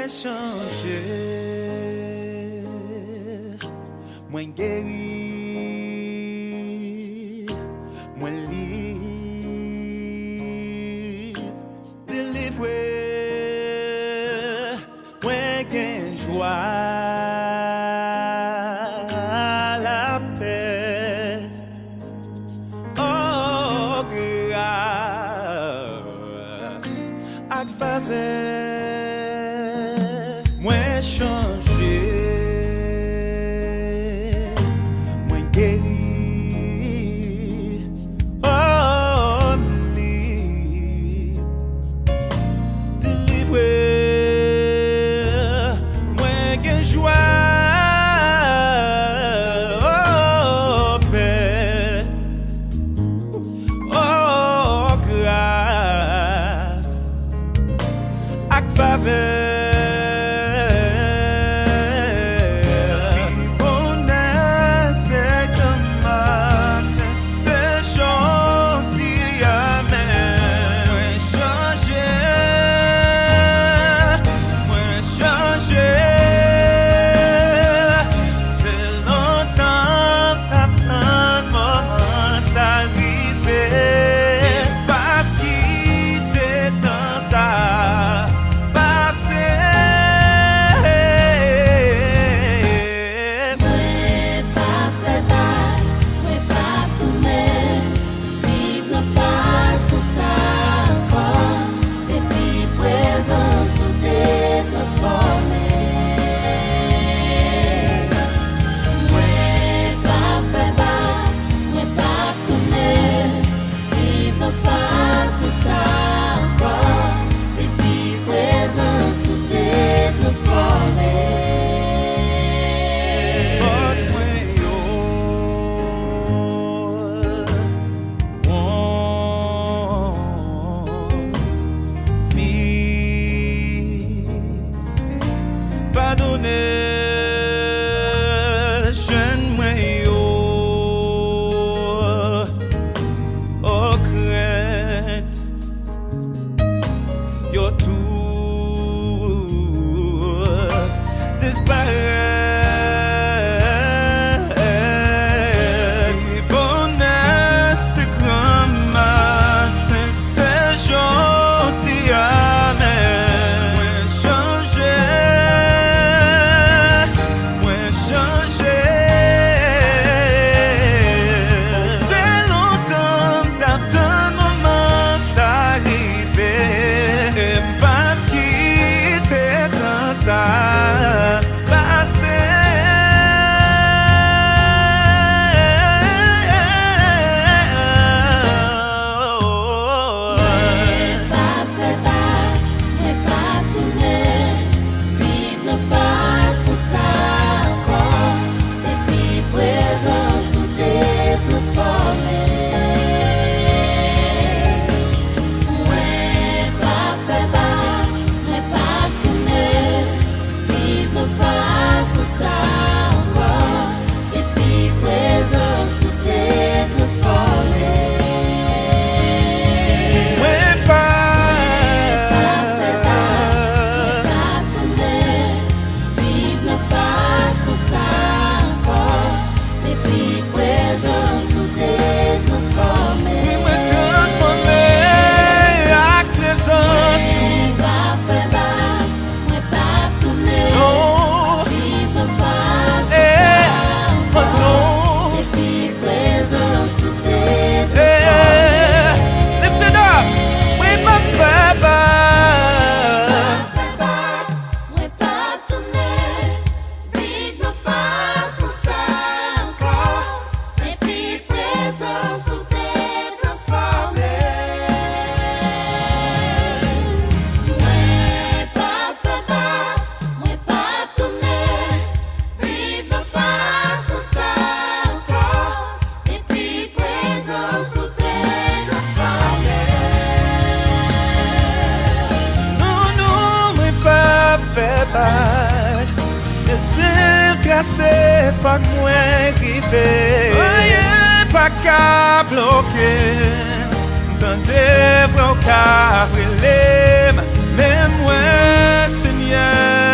Mwen chanje, mwen geri, mwen libre, delivre, mwen gen jwa, la paix. Oh, grâce ak faveur, mwen chanje, mwen geri, oh, libre, delivre, mwen gen jwa, oh, paix. Oh, grâce ak faveur. Bonheur, c'est comme matin, c'est gentil, amen. Mwen chanje, c'est longtemps t'attends moment s'arriver. Pas quitter dans ça. Pardonnez, jeune mwen yo, oh crainte, yo tout disparaît. Bonheur, c'est grand matin, c'est gentil, amen. Mwen chanje, ça passé. Mwen pa fè bak, mwen pa tourne, vive nan fas ou sa ankon, depi prezans ou te transforme. Mwen pa fè bak, mwen pa tourne, faço encore et puis présence où t'es transformé. Ouais, pas tourner, vive la face où ça encore et puis présence où t'es transformé. Oui, me transformé à présence où pas fait bas, pas tourner. Destin tracé, fak mwen rive. Rien pa ka bloke, dan devre ou ka brilem. Men mwen, Seigneur,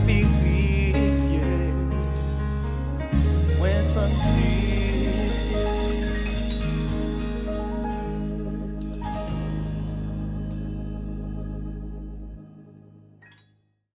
inspiré.